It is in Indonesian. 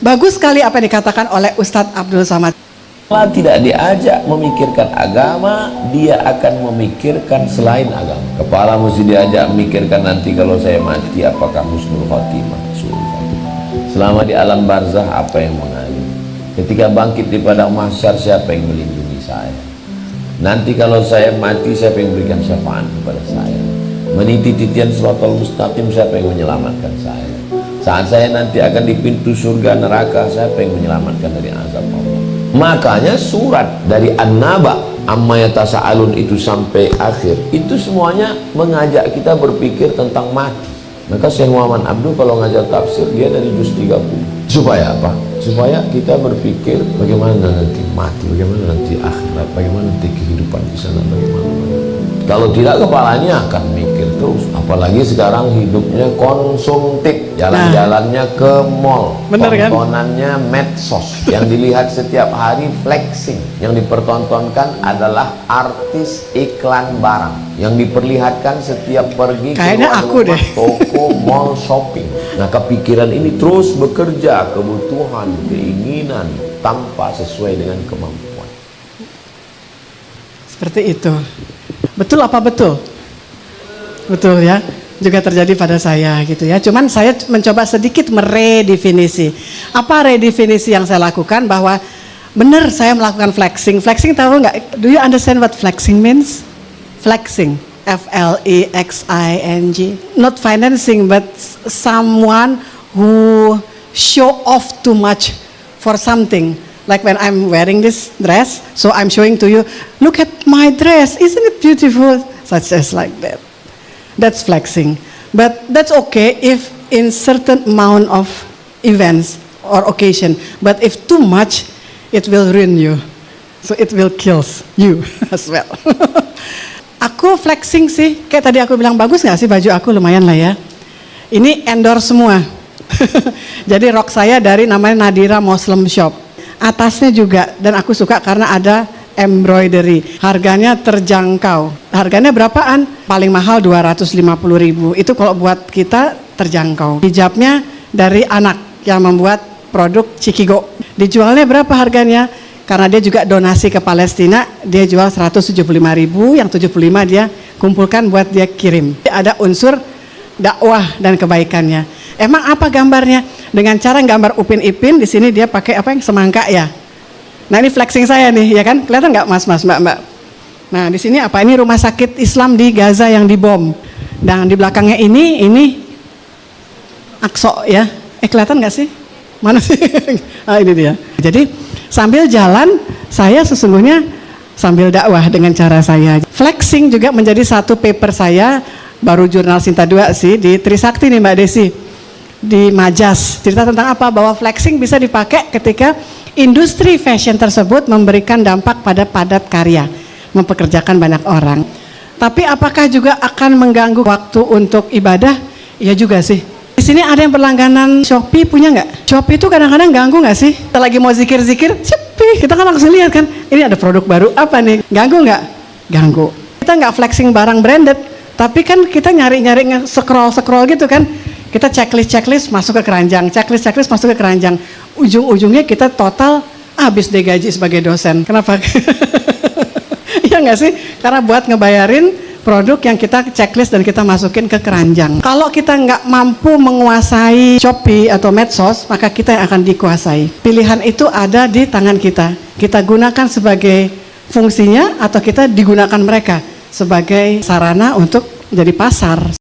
Bagus sekali apa yang dikatakan oleh Ustadz Abdul Somad. Kalau tidak diajak memikirkan agama, dia akan memikirkan selain agama. Kepala mesti diajak memikirkan nanti kalau saya mati apakah husnul khotimah, su'ul khotimah. Selama di alam barzah apa yang mengalir. Ketika bangkit di padang mahsyar siapa yang melindungi saya. Nanti kalau saya mati siapa yang berikan syafaat kepada saya. Meniti titian siratal mustaqim siapa yang menyelamatkan saya. Saat saya nanti akan di pintu surga neraka siapa yang menyelamatkan dari azab Allah. Makanya surat dari An-Naba amma yatasaalun itu sampai akhir itu semuanya mengajak kita berpikir tentang mati. Maka Syekh Muhammad Abdul kalau ngajar tafsir dia dari juz 30. Supaya apa? Supaya kita berpikir bagaimana nanti mati, bagaimana nanti akhirat, bagaimana nanti kehidupan di sana, bagaimana. Kalau tidak kepalanya akan mikir terus. Apalagi sekarang hidupnya konsumtif, jalan-jalannya ke mall, tontonannya medsos, yang dilihat setiap hari flexing, yang dipertontonkan adalah artis iklan barang, yang diperlihatkan setiap pergi kayaknya aku deh toko, mall, shopping. Nah kepikiran ini terus bekerja, kebutuhan, keinginan tanpa sesuai dengan kemampuan. Seperti itu. Betul apa betul? Betul ya, juga terjadi pada saya gitu ya. Cuman saya mencoba sedikit meredefinisi. Apa redefinisi yang saya lakukan? Bahwa benar saya melakukan flexing. Flexing tahu nggak? Do you understand what flexing means? Flexing, F-L-E-X-I-N-G. Not financing, but someone who show off too much for something. Like when I'm wearing this dress, so I'm showing to you, look at my dress, isn't it beautiful? Such as like that. That's flexing. But that's okay if in certain amount of events or occasion. But if too much, it will ruin you. So it will kill you as well. Aku flexing sih, kayak tadi aku bilang bagus nggak sih baju aku, lumayan lah ya. Ini endorse semua. Jadi rok saya dari namanya Nadira Muslim Shop. Atasnya juga, dan aku suka karena ada embroidery. Harganya terjangkau. Harganya berapaan? Paling mahal 250.000. Itu kalau buat kita terjangkau. Hijabnya dari anak yang membuat produk Cikigo. Dijualnya berapa harganya? Karena dia juga donasi ke Palestina, dia jual 175.000, yang 75 dia kumpulkan buat dia kirim. Ada unsur dakwah dan kebaikannya. Emang apa gambarnya? Dengan cara gambar Upin Ipin, di sini dia pakai apa yang semangka ya. Nah ini flexing saya nih, ya kan? Kelihatan nggak mas, mbak? Nah di sini apa? Ini rumah sakit Islam di Gaza yang dibom. Dan di belakangnya ini Aqsa ya. Kelihatan nggak sih? Mana sih? Ah ini dia. Jadi sambil jalan, saya sesungguhnya sambil dakwah dengan cara saya. Flexing juga menjadi satu paper saya, baru jurnal Sinta 2 sih, di Trisakti nih Mbak Desi. Di Majas, cerita tentang apa? Bahwa flexing bisa dipakai ketika industri fashion tersebut memberikan dampak pada padat karya, mempekerjakan banyak orang. Tapi apakah juga akan mengganggu waktu untuk ibadah? Iya juga sih. Di sini ada yang berlangganan Shopee, punya nggak? Shopee itu kadang-kadang ganggu nggak sih? Kita lagi mau zikir-zikir, Shopee, kita kan langsung lihat kan, ini ada produk baru apa nih? Ganggu nggak? Ganggu. Kita nggak flexing barang branded, tapi kan kita nyari-nyari scroll gitu kan. Kita checklist masuk ke keranjang, checklist masuk ke keranjang. Ujung-ujungnya kita total habis deh gaji sebagai dosen. Kenapa? Iya nggak sih? Karena buat ngebayarin produk yang kita checklist dan kita masukin ke keranjang. Kalau kita nggak mampu menguasai Shopee atau medsos, maka kita yang akan dikuasai. Pilihan itu ada di tangan kita. Kita gunakan sebagai fungsinya atau kita digunakan mereka sebagai sarana untuk jadi pasar.